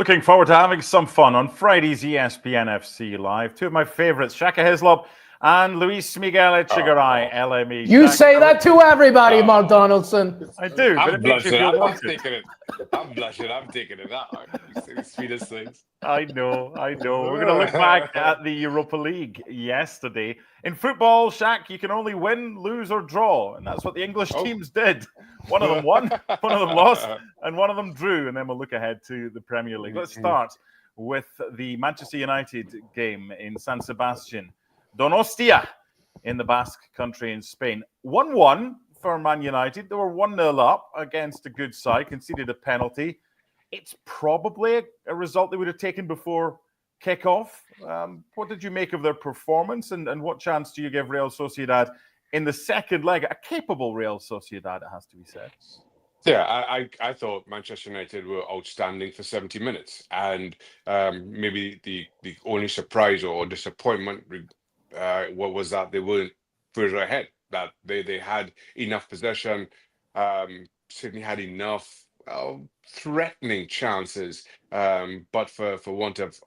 Looking forward to having some fun on Friday's ESPN FC Live. Two of my favourites, Shaka Hislop and Luis Miguel Echegaray, LME. You say that to everybody, Mark Donaldson. I do, but it makes you feel wanted. I'm blushing. I'm taking it out. You say the sweetest things. I know. We're going to look back at the Europa League yesterday. In football, Shaq, you can only win, lose, or draw. And that's what the English teams did. One of them won, one of them lost, and one of them drew. And then we'll look ahead to the Premier League. Let's start with the Manchester United game in San Sebastian. Donostia in the Basque country in Spain. 1-1 for Man United. They were 1-0 up against a good side, conceded a penalty. It's probably a result they would have taken before kickoff. What did you make of their performance, and what chance do you give Real Sociedad in the second leg? A capable Real Sociedad, it has to be said. Yeah, I thought Manchester United were outstanding for 70 minutes. And maybe the only surprise or disappointment what was that they weren't further ahead, that they had enough possession, certainly had enough threatening chances, but for want of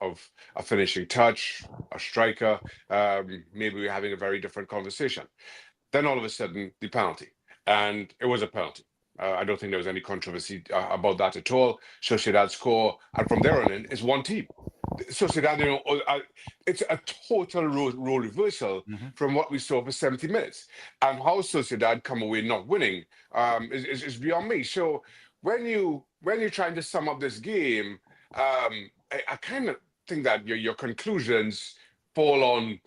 a finishing touch, a striker, maybe we're having a very different conversation. Then all of a sudden, the penalty, and it was a penalty. I don't think there was any controversy about that at all. Sociedad score, and from there on in, it's one team. Sociedad, it's a total role reversal from what we saw for 70 minutes. And how Sociedad come away not winning is beyond me. So when you're trying to sum up this game, I kind of think that your conclusions fall on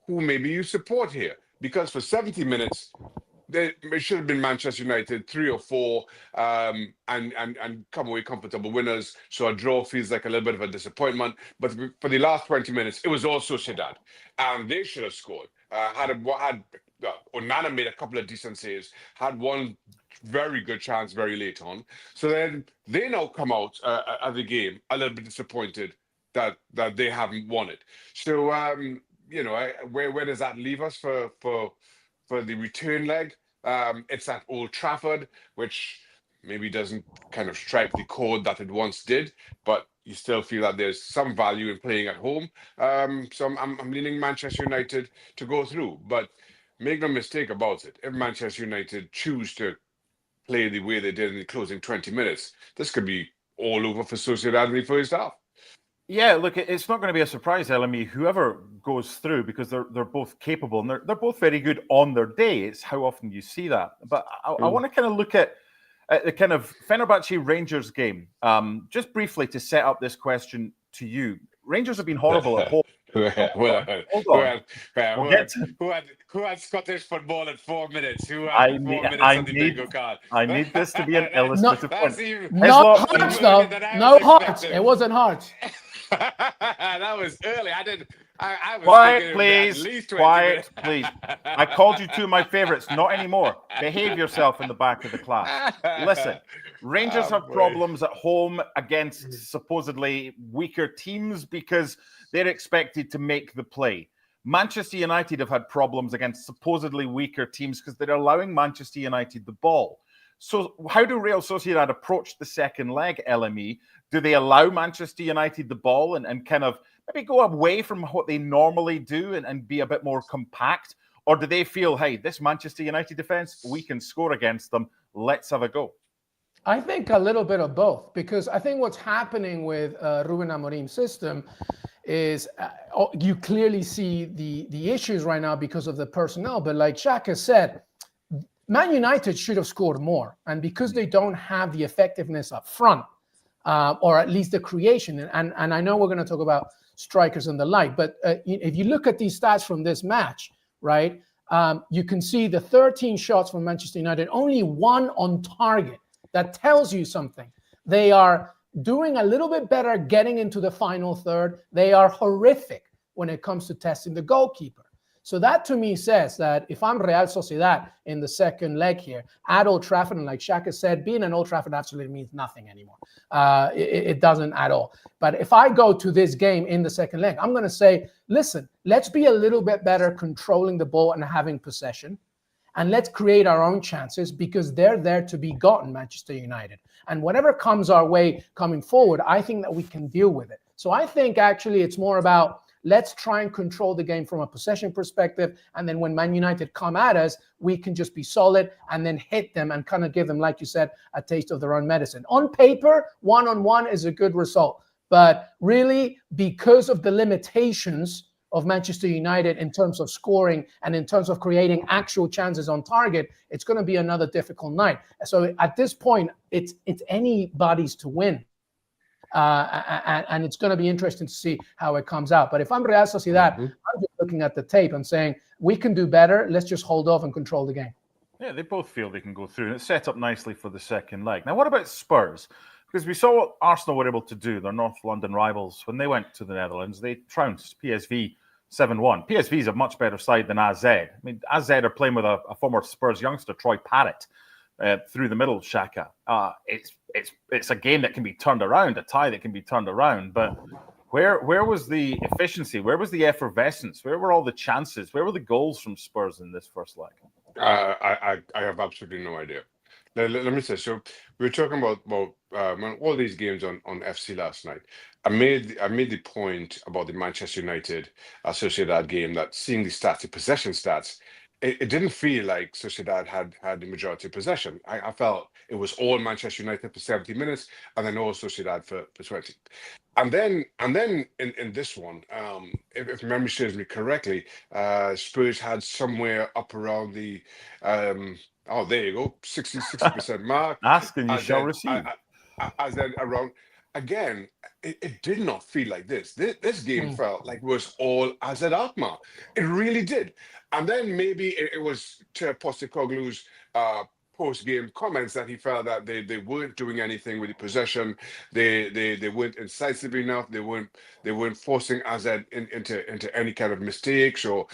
who maybe you support here. Because for 70 minutes, it should have been Manchester United 3 or 4 and come away comfortable winners. So a draw feels like a little bit of a disappointment. But for the last 20 minutes, it was all Sociedad, and they should have scored. Onana made a couple of decent saves, had one very good chance very late on. So then they now come out of the game a little bit disappointed that they haven't won it. So where does that leave us for the return leg? It's at Old Trafford, which maybe doesn't kind of strike the chord that it once did, but you still feel that there's some value in playing at home. So I'm leaning Manchester United to go through. But make no mistake about it, if Manchester United choose to play the way they did in the closing 20 minutes, this could be all over for Sociedad in the first half. Yeah, look, it's not going to be a surprise, LME, whoever goes through, because they're both capable and they're both very good on their day. It's how often you see that. But I want to kind of look at the kind of Fenerbahce Rangers game, just briefly to set up this question to you. Rangers have been horrible at home. Who had Scottish football at 4 minutes? Who had 4 minutes on the bingo card? I need this to be an illustrative point. Not Hearts, though. No Hearts. It wasn't Hearts. That was early. I was quiet, please. Quiet, please. I called you two of my favorites. Not anymore. Behave yourself in the back of the class. Listen, Rangers have problems at home against supposedly weaker teams because they're expected to make the play. Manchester United have had problems against supposedly weaker teams because they're allowing Manchester United the ball. So how do Real Sociedad approach the second leg, LME? Do they allow Manchester United the ball and kind of maybe go away from what they normally do and be a bit more compact? Or do they feel, hey, this Manchester United defense, we can score against them. Let's have a go. I think a little bit of both, because I think what's happening with Ruben Amorim's system is you clearly see the issues right now because of the personnel. But like Shaka said, Man United should have scored more. And because they don't have the effectiveness up front, or at least the creation, and I know we're going to talk about strikers and the like, but if you look at these stats from this match, right, you can see the 13 shots from Manchester United, only one on target. That tells you something. They are doing a little bit better getting into the final third. They are horrific when it comes to testing the goalkeeper. So that to me says that if I'm Real Sociedad in the second leg here at Old Trafford, and like Shaka said, being an Old Trafford absolutely means nothing anymore. It doesn't at all. But if I go to this game in the second leg, I'm going to say, listen, let's be a little bit better controlling the ball and having possession. And let's create our own chances because they're there to be gotten, Manchester United. And whatever comes our way coming forward, I think that we can deal with it. So I think actually it's more about let's try and control the game from a possession perspective. And then when Man United come at us, we can just be solid and then hit them and kind of give them, like you said, a taste of their own medicine. On paper, 1-on-1 is a good result. But really, because of the limitations of Manchester United in terms of scoring and in terms of creating actual chances on target, it's going to be another difficult night. So at this point, it's anybody's to win. And it's going to be interesting to see how it comes out. But if I'm Real Sociedad, I'm just looking at the tape and saying, we can do better. Let's just hold off and control the game. Yeah, they both feel they can go through. And it's set up nicely for the second leg. Now, what about Spurs? Because we saw what Arsenal were able to do, their North London rivals. When they went to the Netherlands, they trounced PSV 7-1. PSV is a much better side than AZ. I mean, AZ are playing with a former Spurs youngster, Troy Parrott, through the middle, Xhaka. It's a game that can be turned around, a tie that can be turned around. But where was the efficiency? Where was the effervescence? Where were all the chances? Where were the goals from Spurs in this first leg? I have absolutely no idea. Let me say, so we were talking about all these games on FC last night. I made the point about the Manchester United Sociedad game that seeing the stats, the possession stats, it didn't feel like Sociedad had the majority of possession. I felt it was all Manchester United for 70 minutes and then all Sociedad for 20. And then in this one, if memory serves me correctly, Spurs had somewhere up around the there you go, 60% mark. Ask and you shall receive. As then around again, it did not feel like this. This game felt like it was all AZ Alkmaar. It really did. And then maybe it was to Postecoglou's post-game comments that he felt that they weren't doing anything with the possession. They weren't incisive enough. They weren't forcing AZ into any kind of mistakes or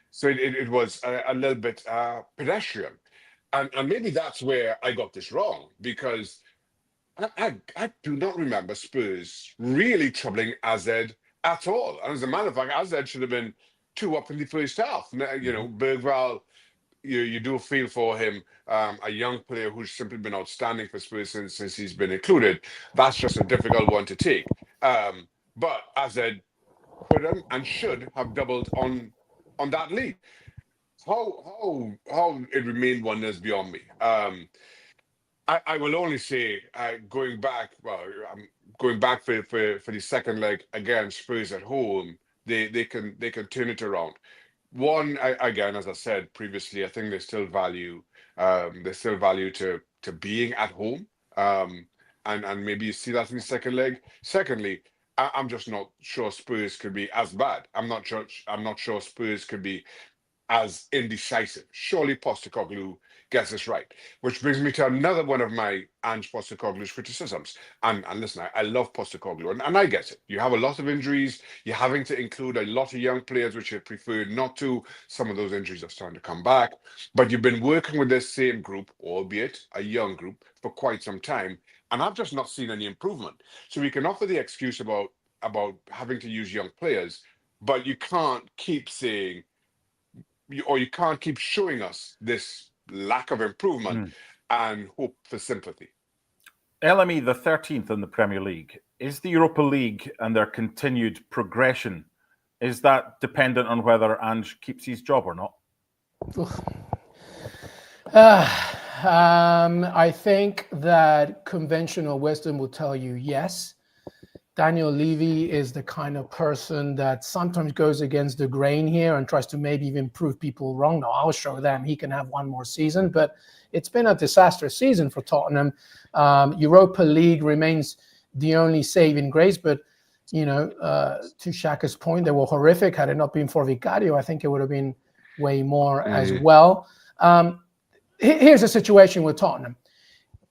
so it was a little bit pedestrian. And maybe that's where I got this wrong, because I do not remember Spurs really troubling AZ at all. And as a matter of fact, AZ should have been 2 up in the first half. You know, Bergwall, you do feel for him, a young player who's simply been outstanding for Spurs since he's been included. That's just a difficult one to take. But AZ could have and should have doubled on that lead. How it remained one is beyond me. I will only say, going back for the second leg against Spurs at home, they can turn it around. One, again, as I said previously, I think they still value to being at home, and maybe you see that in the second leg. Secondly, I'm just not sure Spurs could be as bad. I'm not sure Spurs could be as indecisive. Surely Postecoglou gets this right. Which brings me to another one of my Ange Postecoglou's criticisms. And listen, I love Postecoglou, and I get it. You have a lot of injuries. You're having to include a lot of young players, which you preferred not to. Some of those injuries are starting to come back. But you've been working with this same group, albeit a young group, for quite some time. And I've just not seen any improvement. So we can offer the excuse about having to use young players, but you can't keep saying, you can't keep showing us this lack of improvement and hope for sympathy. LME, the 13th in the Premier League. Is the Europa League and their continued progression, is that dependent on whether Ange keeps his job or not? I think that conventional wisdom will tell you yes. Daniel Levy is the kind of person that sometimes goes against the grain here and tries to maybe even prove people wrong. No, I'll show them he can have one more season, but it's been a disastrous season for Tottenham. Europa League remains the only saving grace, but to Xhaka's point, they were horrific. Had it not been for Vicario, I think it would have been way more as well. Here's a situation with Tottenham.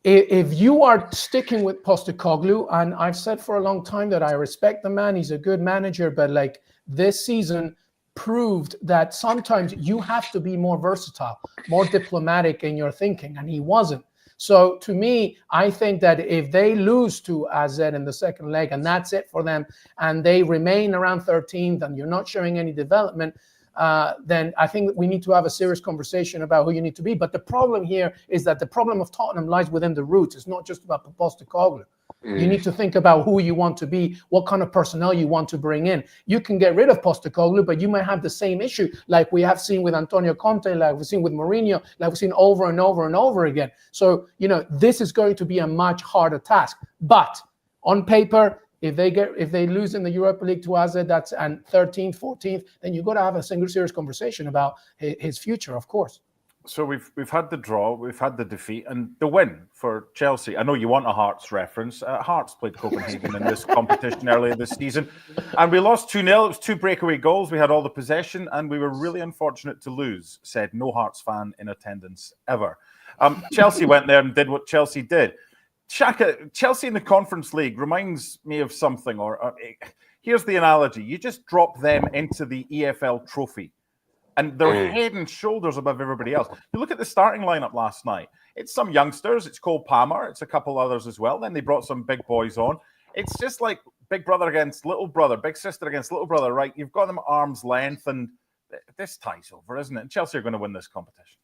If you are sticking with Postecoglou, and I've said for a long time that I respect the man, he's a good manager, but like this season proved that sometimes you have to be more versatile, more diplomatic in your thinking, and he wasn't. So to me, I think that if they lose to AZ in the second leg and that's it for them, and they remain around 13th and you're not showing any development, then I think we need to have a serious conversation about who you need to be. But the problem here is that the problem of Tottenham lies within the roots. It's not just about Postecoglou. You need to think about who you want to be, what kind of personnel you want to bring in. You can get rid of Postecoglou, but you might have the same issue like we have seen with Antonio Conte, like we've seen with Mourinho, like we've seen over and over and over again. So, this is going to be a much harder task. But on paper, if they lose in the Europa League to AZ, that's and 13th, 14th, then you've got to have a serious conversation about his future, of course. So we've had the draw, we've had the defeat, and the win for Chelsea. I know you want a Hearts reference. Hearts played Copenhagen in this competition earlier this season, and we lost 2-0. It was 2 breakaway goals. We had all the possession, and we were really unfortunate to lose, said no Hearts fan in attendance ever. Chelsea went there and did what Chelsea did. Shaka, Chelsea in the Conference League reminds me of something, here's the analogy. You just drop them into the EFL trophy, and they're head and shoulders above everybody else. You look at the starting lineup last night. It's some youngsters. It's Cole Palmer. It's a couple others as well. Then they brought some big boys on. It's just like big brother against little brother, big sister against little brother, right? You've got them at arm's length, and this ties over, isn't it? And Chelsea are going to win this competition.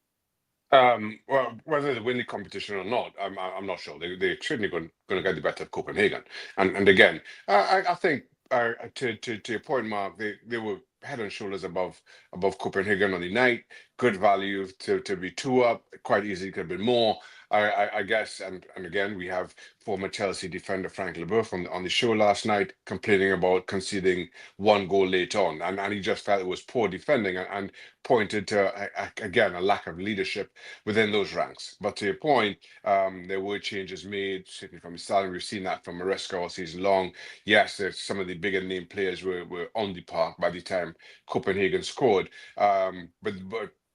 Well, whether they win the competition or not, I'm not sure. They're certainly going to get the better of Copenhagen. And again, I think to your point, Mark, they were head and shoulders above Copenhagen on the night. Good value to be 2 up. Quite easily could have been more. I guess, and again, we have former Chelsea defender Frank Leboeuf on the show last night complaining about conceding 1 goal late on, and he just felt it was poor defending and pointed to again a lack of leadership within those ranks. But to your point, there were changes made, certainly from the start. We've seen that from Maresca all season long. Yes, some of the bigger name players were on the park by the time Copenhagen scored, but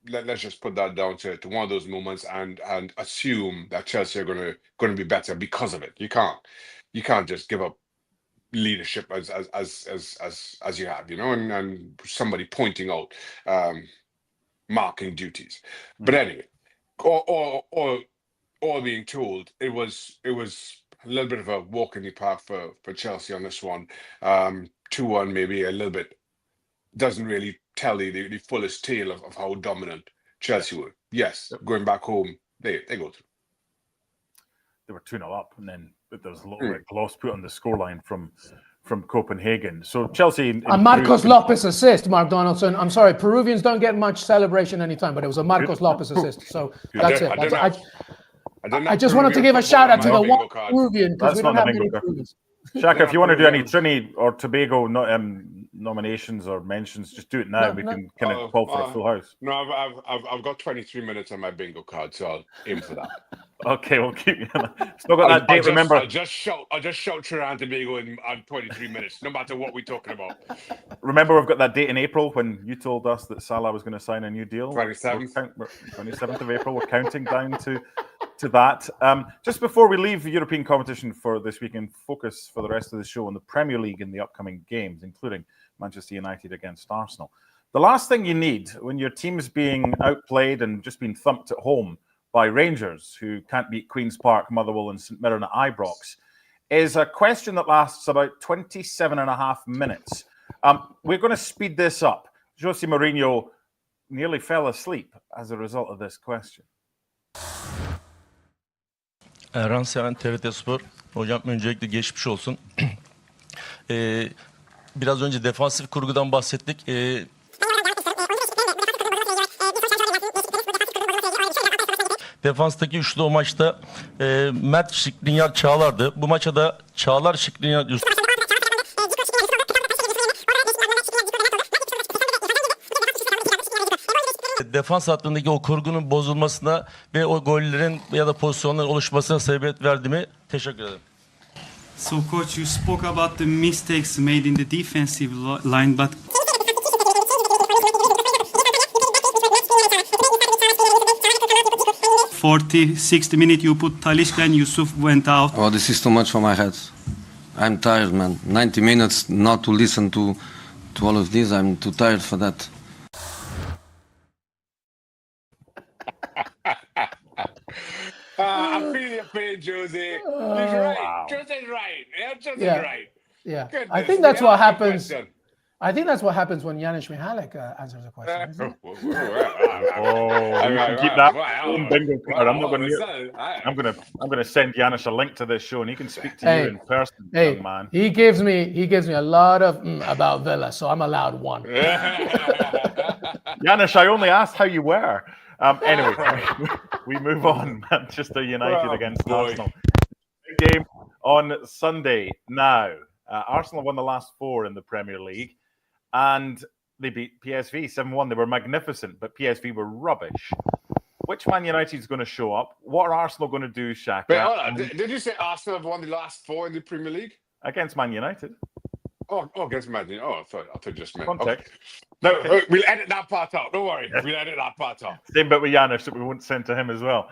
let's just put that down to one of those moments and assume that Chelsea are going to be better because of it. You can't just give up leadership as you have, and somebody pointing out marking duties. But anyway, all being told, it was a little bit of a walk in the park for Chelsea on this one. 2-1 maybe a little bit doesn't really tell the fullest tale of how dominant Chelsea were. Yes, going back home, they go through. They were 2-0 up, and then there was a little bit gloss put on the scoreline from Copenhagen. So Chelsea... A Marcos Lopez assist, Mark Donaldson. I'm sorry, Peruvians don't get much celebration anytime, but it was a Marcos Lopez assist. So that's it. I just wanted to give a shout out to the one Peruvian, because we don't have many Peruvians. Shaka, if you want to do any Trini or Tobago nominations or mentions, just do it now. We can kind of call for a full house. No, I've got 23 minutes on my bingo card, so I'll aim for that. Okay, we'll keep you. Still got that date. Remember, I'll just shout Trinidad and Tobago in 23 minutes, no matter what we're talking about. Remember, we've got that date in April when you told us that Salah was going to sign a new deal. 27th of April. We're counting down to that. Just before we leave the European competition for this week and focus for the rest of the show on the Premier League in the upcoming games, including Manchester United against Arsenal. The last thing you need when your team is being outplayed and just being thumped at home by Rangers, who can't beat Queen's Park, Motherwell and St Mirren at Ibrox, is a question that lasts about 27 and a half minutes. We're going to speed this up. Jose Mourinho nearly fell asleep as a result of this question. Erhan Seven, TRT Spor. Hocam öncelikle geçmiş olsun. Biraz önce defansif kurgudan bahsettik. Defanstaki üçlü o maçta Mert Skriniar Çağlar'dı. Bu maça da Çağlar Skriniar defans hattındaki o kurgunun bozulmasına ve o gollerin ya da pozisyonların oluşmasına sebebiyet verdiğimi teşekkür ederim. So coach, you spoke about the mistakes made in the defensive line, but for 60 minutes you put Talisca and Yusuf went out. Oh, this is too much for my head. I'm tired, man. 90 minutes not to listen to all of this. I'm too tired for that. I'm feeling your pain, Jose. He's right. Wow. Jose's right. Jose's right. Yeah. Goodness, I think that's what happens. I think that's what happens when Janusz Michalek answers a question. Isn't it? Oh, you can keep that bingo card. I'm gonna send Janusz a link to this show, and he can speak to you in person, young man. He gives me a lot of about Villa, so I'm allowed one. Janusz, I only asked how you were. Anyway, we move on. Manchester United against Arsenal. Big game on Sunday. Now, Arsenal won the last 4 in the Premier League, and they beat PSV 7-1. They were magnificent, but PSV were rubbish. Which Man United is going to show up? What are Arsenal going to do, Shaka? Wait, hold on. Did you say Arsenal have won the last 4 in the Premier League? Against Man United. Oh, against Man United. Oh, I thought you just meant. Context. Okay. No, we'll edit that part out. Don't worry. We'll edit that part out. Same bit with Janusz that we won't send to him as well.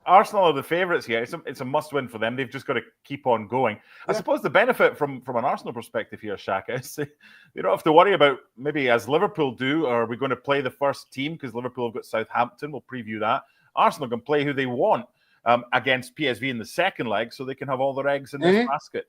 Arsenal are the favourites here. It's a must-win for them. They've just got to keep on going. I suppose the benefit from an Arsenal perspective here, Shaka, is they don't have to worry about maybe as Liverpool do, or are we going to play the first team because Liverpool have got Southampton. We'll preview that. Arsenal can play who they want against PSV in the second leg, so they can have all their eggs in this basket.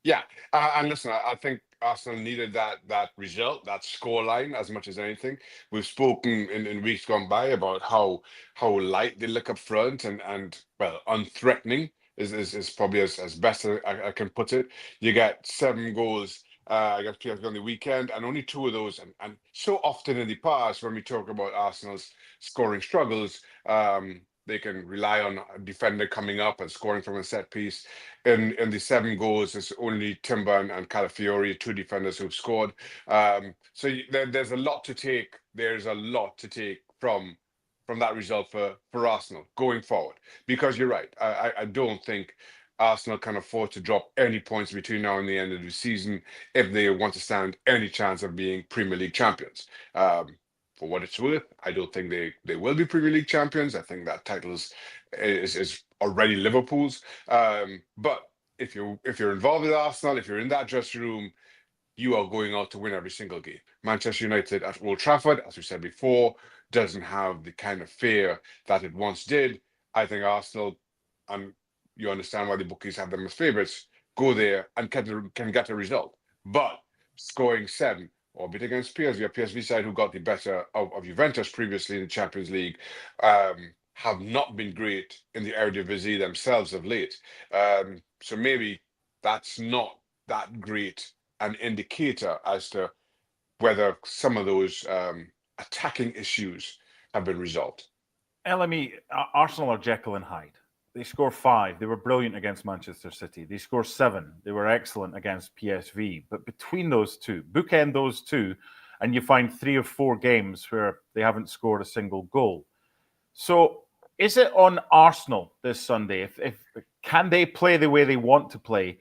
Yeah, and listen, I think Arsenal needed that result, that scoreline, as much as anything. We've spoken in weeks gone by about how light they look up front and well, unthreatening is probably as best as I can put it. You get 7 goals against PSV on the weekend, and only 2 of those. And so often in the past, when we talk about Arsenal's scoring struggles, they can rely on a defender coming up and scoring from a set piece. In the 7 goals, it's only Timber and Calafiori, 2 defenders who've scored. So there's a lot to take. There's a lot to take from that result for Arsenal going forward. Because you're right, I don't think Arsenal can afford to drop any points between now and the end of the season if they want to stand any chance of being Premier League champions. For what it's worth, I don't think they will be Premier League champions. I think that title is already Liverpool's. But if you're involved with Arsenal, if you're in that dressing room, you are going out to win every single game. Manchester United at Old Trafford, as we said before, doesn't have the kind of fear that it once did. I think Arsenal, and you understand why the bookies have them as favourites, go there and can get a result. But scoring 7, albeit against PSV, a PSV side who got the better of Juventus previously in the Champions League, have not been great in the Eredivisie themselves of late. So maybe that's not that great an indicator as to whether some of those attacking issues have been resolved. LME, Arsenal are Jekyll and Hyde. They score 5. They were brilliant against Manchester City. They score 7. They were excellent against PSV. But between those two, bookend those two, and you find 3 or 4 games where they haven't scored a single goal. So is it on Arsenal this Sunday? If can they play the way they want to play?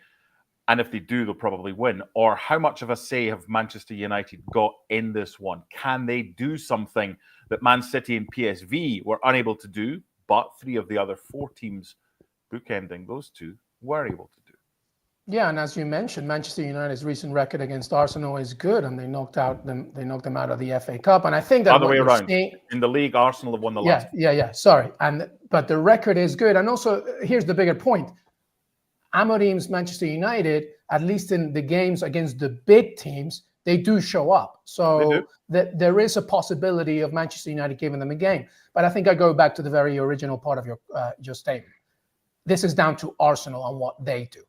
And if they do, they'll probably win. Or how much of a say have Manchester United got in this one? Can they do something that Man City and PSV were unable to do, but 3 of the other 4 teams bookending those 2 were able to do? Yeah, and as you mentioned, Manchester United's recent record against Arsenal is good, and they knocked them out of the FA Cup. And I think that other way around in the league, Arsenal have won the last. Yeah. Sorry, but the record is good, and also here's the bigger point: Amorim's Manchester United, at least in the games against the big teams, they do show up. So there is a possibility of Manchester United giving them a game. But I think I go back to the very original part of your statement. This is down to Arsenal and what they do.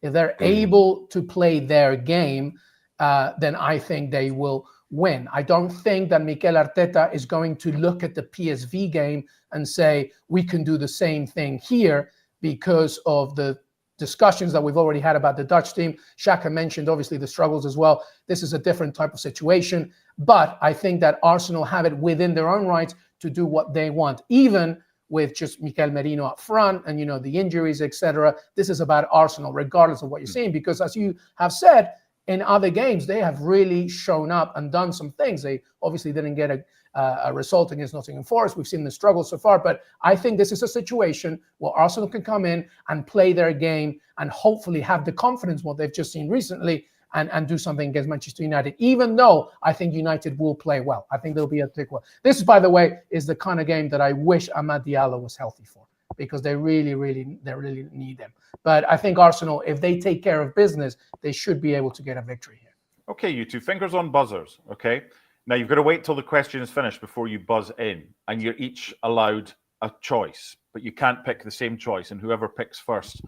If they're able to play their game, then I think they will win. I don't think that Mikel Arteta is going to look at the PSV game and say, we can do the same thing here because of the discussions that we've already had about the Dutch team. Xhaka mentioned, obviously, the struggles as well. This is a different type of situation. But I think that Arsenal have it within their own rights to do what they want, even with just Mikel Merino up front and, the injuries, etc. This is about Arsenal, regardless of what you're seeing, because as you have said, in other games, they have really shown up and done some things. They obviously didn't get a result against Nottingham Forest. We've seen the struggle so far, but I think this is a situation where Arsenal can come in and play their game and hopefully have the confidence, what they've just seen recently, and do something against Manchester United, even though I think United will play well. I think they'll be a thick one. This, by the way, is the kind of game that I wish Amad Diallo was healthy for, because they really need them. But I think Arsenal, if they take care of business, they should be able to get a victory here. Okay, you two, fingers on buzzers, okay? Now you've got to wait till the question is finished before you buzz in, and you're each allowed a choice, but you can't pick the same choice, and whoever picks first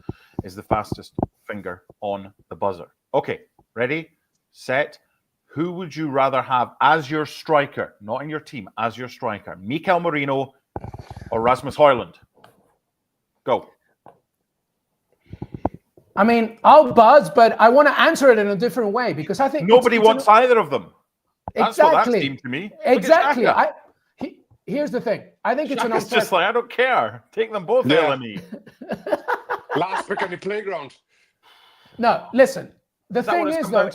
is the fastest finger on the buzzer. Okay, ready, set. Who would you rather have as your striker, not in your team, as your striker? Mikel Merino or Rasmus Højlund? Go. I mean, I'll buzz, but I want to answer it in a different way because I think nobody wants either of them. That's exactly what that seemed to me. Exactly. Here's the thing. I think it's an unfair. Just like, I don't care. Take them both, LME. Last pick on the playground. No, listen. The thing is, though,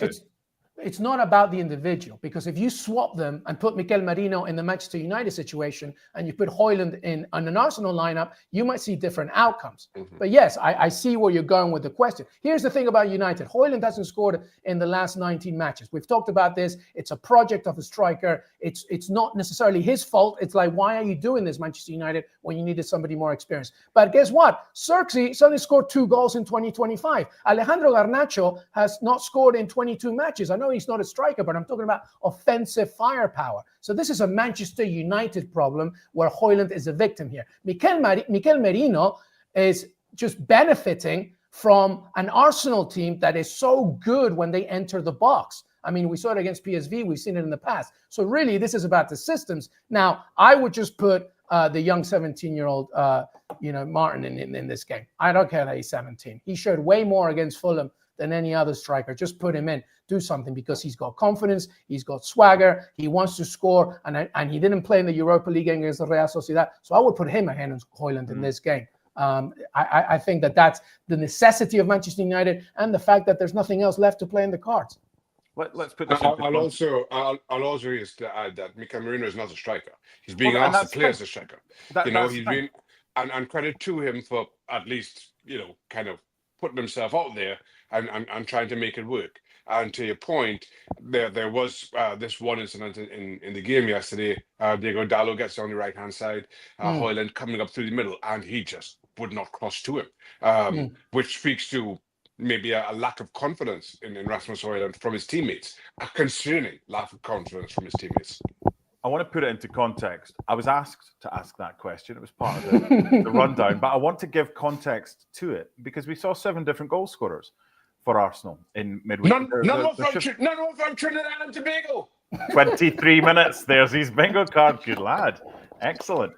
it's not about the individual, because if you swap them and put Mikel Merino in the Manchester United situation and you put Højlund in an Arsenal lineup, you might see different outcomes. But yes, I see where you're going with the question. Here's the thing about United. Højlund hasn't scored in the last 19 matches. We've talked about this. It's a project of a striker. It's not necessarily his fault. It's like, why are you doing this, Manchester United, when you needed somebody more experienced? But guess what? Xerxes suddenly scored 2 goals in 2025. Alejandro Garnacho has not scored in 22 matches. I know he's not a striker, but I'm talking about offensive firepower. So this is a Manchester United problem where Højlund is a victim here. Mikel Merino is just benefiting from an Arsenal team that is so good when they enter the box. I mean, we saw it against PSV. We've seen it in the past. So really, this is about the systems. Now, I would just put the young 17-year-old, Martin in this game. I don't care that he's 17. He showed way more against Fulham than any other striker. Just put him in, do something, because he's got confidence, he's got swagger, he wants to score, and he didn't play in the Europa League against the Real Sociedad. So I would put him ahead of Højlund in this game. I think that's the necessity of Manchester United and the fact that there's nothing else left to play in the cards. Let's put this. I'll also use to add that Mikel Merino is not a striker. He's being asked to play as a striker. He's been and credit to him for at least kind of putting himself out there and trying to make it work. And to your point, there was this one incident in the game yesterday. Diego Dallo gets on the right hand side, Højlund coming up through the middle, and he just would not cross to him, which speaks to maybe a lack of confidence in Rasmus Højlund from his teammates, a concerning lack of confidence from his teammates. I want to put it into context. I was asked to ask that question. It was part of the rundown, but I want to give context to it because we saw 7 different goal scorers for Arsenal in midweek. None from Trinidad and Tobago. 23 minutes. There's his bingo card. Good lad. Excellent.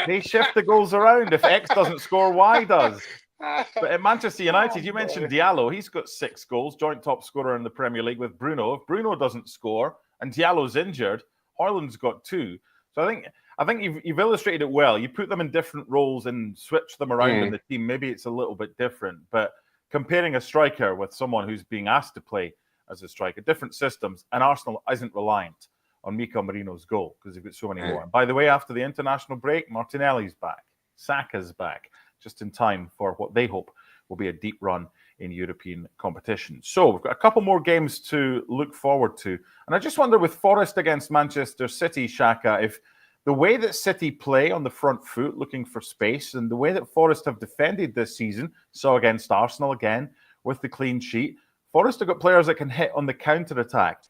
They shift the goals around. If X doesn't score, Y does. But at Manchester United, you mentioned Diallo. He's got 6 goals, joint top scorer in the Premier League with Bruno. If Bruno doesn't score and Diallo's injured, Højlund's got 2. So I think you've illustrated it well. You put them in different roles and switch them around in the team. Maybe it's a little bit different, but comparing a striker with someone who's being asked to play as a striker, different systems, and Arsenal isn't reliant on Mikel Merino's goal because they've got so many more. And by the way, after the international break, Martinelli's back, Saka's back, just in time for what they hope will be a deep run in European competition. So we've got a couple more games to look forward to. And I just wonder with Forest against Manchester City, Shaka, if the way that City play on the front foot, looking for space, and the way that Forest have defended this season, so against Arsenal again, with the clean sheet, Forest have got players that can hit on the counter-attack.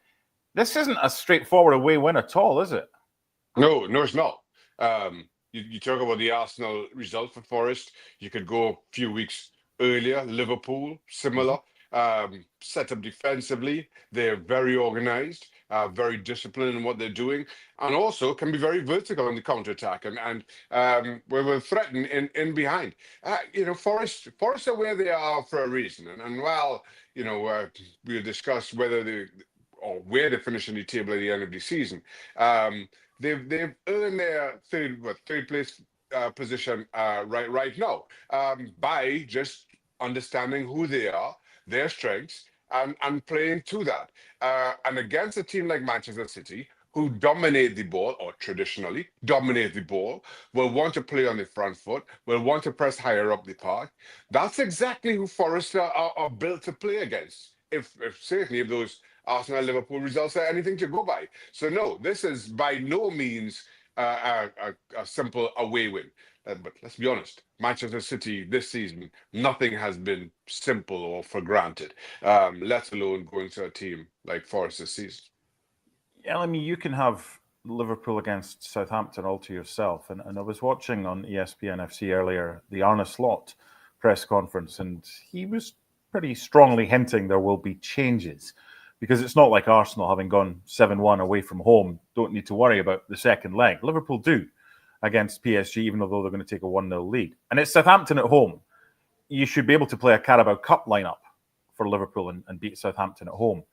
This isn't a straightforward away win at all, is it? No, it's not. You talk about the Arsenal result for Forest. You could go a few weeks earlier. Liverpool, similar. Set up defensively. They're very organized, very disciplined in what they're doing, and also can be very vertical in the counter-attack and we're threatened in behind. Forest are where they are for a reason. And while, we'll discuss where they finish in the table at the end of the season, they've earned their third place position right now by just understanding who they are, their strengths, and playing to that. And against a team like Manchester City, who dominate the ball, or traditionally dominate the ball, will want to play on the front foot, will want to press higher up the park. That's exactly who Forest are built to play against. If certainly if those Arsenal Liverpool results are anything to go by. So no, this is by no means a simple away win. But let's be honest, Manchester City this season, nothing has been simple or for granted, let alone going to a team like Forest this season. Yeah, I mean, you can have Liverpool against Southampton all to yourself. And I was watching on ESPN FC earlier the Arne Slot press conference, and he was pretty strongly hinting there will be changes, because it's not like Arsenal, having gone 7-1 away from home, don't need to worry about the second leg. Liverpool do against PSG, even though they're going to take a 1-0 lead. And it's Southampton at home. You should be able to play a Carabao Cup lineup for Liverpool and beat Southampton at home.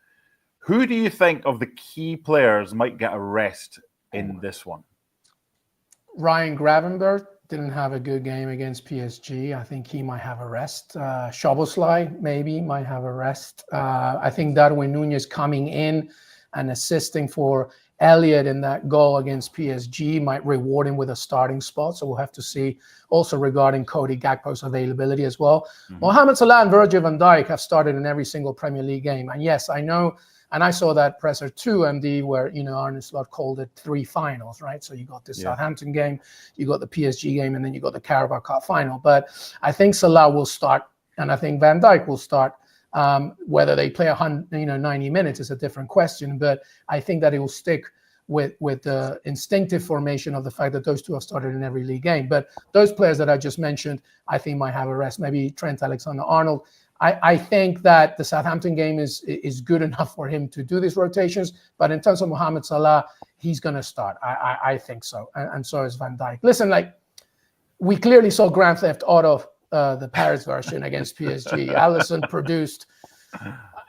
Who do you think of the key players might get a rest in this one? Ryan Gravenberch didn't have a good game against PSG. I think he might have a rest. Szoboszlai maybe might have a rest. I think Darwin Núñez coming in and assisting for Elliott in that goal against PSG might reward him with a starting spot. So we'll have to see. Also regarding Cody Gakpo's availability as well. Mohamed Salah and Virgil van Dijk have started in every single Premier League game. And yes, I know, and I saw that presser too, MD, where, Arne Slot called it 3 finals, right? So you got the Southampton game, you got the PSG game, and then you got the Carabao Cup final. But I think Salah will start, and I think Van Dijk will start. Whether they play 90 minutes is a different question, but I think that it will stick with the instinctive formation of the fact that those two have started in every league game. But those players that I just mentioned, I think might have a rest. Maybe Trent Alexander-Arnold. I think that the Southampton game is good enough for him to do these rotations. But in terms of Mohamed Salah, he's going to start. I think so. And so is Van Dijk. Listen, we clearly saw Grand Theft Auto, the Paris version against PSG. Alisson produced...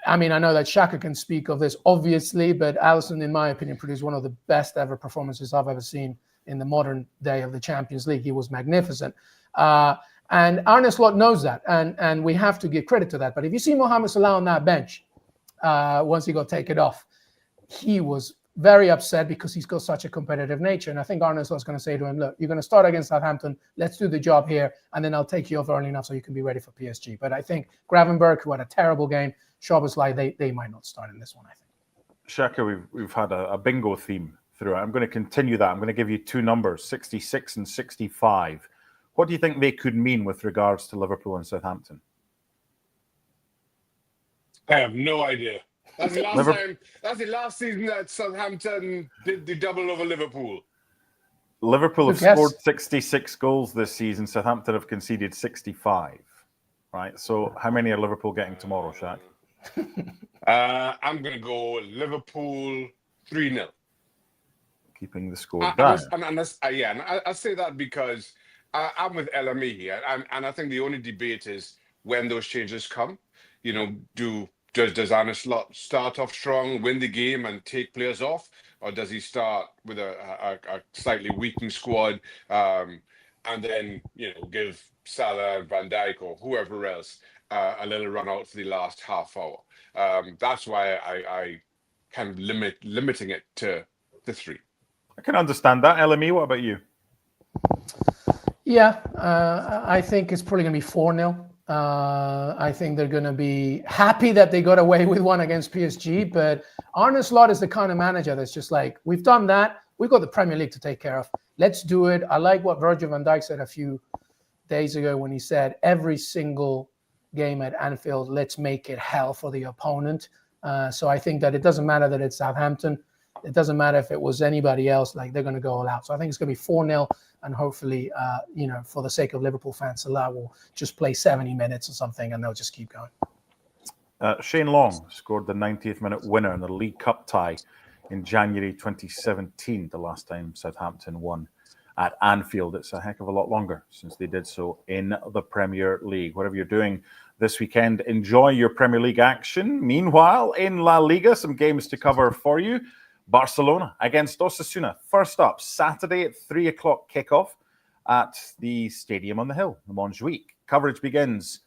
I mean, I know that Shaka can speak of this, obviously, but Alisson, in my opinion, produced one of the best ever performances I've ever seen in the modern day of the Champions League. He was magnificent. And Arne Slot knows that, and we have to give credit to that. But if you see Mohamed Salah on that bench, once he got taken off, he was very upset because he's got such a competitive nature. And I think Arne Slot's going to say to him, look, you're going to start against Southampton. Let's do the job here, and then I'll take you off early enough so you can be ready for PSG. But I think Gravenberch, who had a terrible game, Szoboszlai, they might not start in this one, I think. Shaka, we've had a bingo theme through it. I'm going to continue that. I'm going to give you 2 numbers, 66 and 65. What do you think they could mean with regards to Liverpool and Southampton? I have no idea. That's the last time. That's the last season that Southampton did the double over Liverpool. Liverpool have scored 66 goals this season. Southampton have conceded 65. Right. So how many are Liverpool getting tomorrow, Shaq? I'm going to go Liverpool 3-0. Keeping the score down. I say that because I'm with LME here, and I think the only debate is when those changes come. Does Arne Slot start off strong, win the game, and take players off, or does he start with a slightly weakened squad, and then give Salah, Van Dijk, or whoever else a little run out for the last half hour? That's why I kind of limiting it to 3. I can understand that. LME, what about you? Yeah, I think it's probably going to be 4-0. I think they're going to be happy that they got away with one against PSG, but Arne Slot is the kind of manager that's just like, we've done that. We've got the Premier League to take care of. Let's do it. I like what Virgil van Dijk said a few days ago when he said, every single game at Anfield, let's make it hell for the opponent. So I think that it doesn't matter that it's Southampton. It doesn't matter if it was anybody else, they're going to go all out. So I think it's going to be 4-0. And hopefully, for the sake of Liverpool fans, Salah will just play 70 minutes or something, and they'll just keep going. Shane Long scored the 90th minute winner in the League Cup tie in January 2017, the last time Southampton won at Anfield. It's a heck of a lot longer since they did so in the Premier League. Whatever you're doing this weekend, enjoy your Premier League action. Meanwhile, in La Liga, some games to cover for you. Barcelona against Osasuna. First up, Saturday at 3 o'clock kickoff at the Stadium on the Hill, the Montjuic. Coverage begins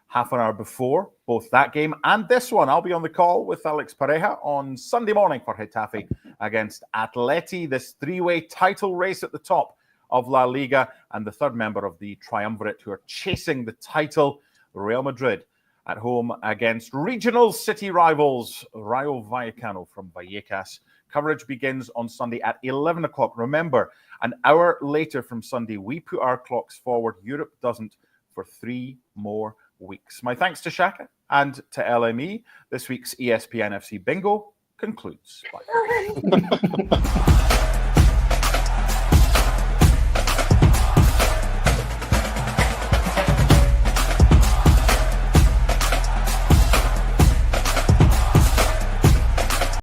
half an hour before both that game and this one. I'll be on the call with Alex Pareja on Sunday morning for Getafe against Atleti. This 3-way title race at the top of La Liga, and the third member of the triumvirate who are chasing the title, Real Madrid, at home against regional city rivals Rayo Vallecano from Vallecas. Coverage begins on Sunday at 11 o'clock. Remember, an hour later from Sunday, we put our clocks forward. Europe doesn't for 3 more weeks. My thanks to Shaka and to LME. This week's ESPN FC Bingo concludes. Bye.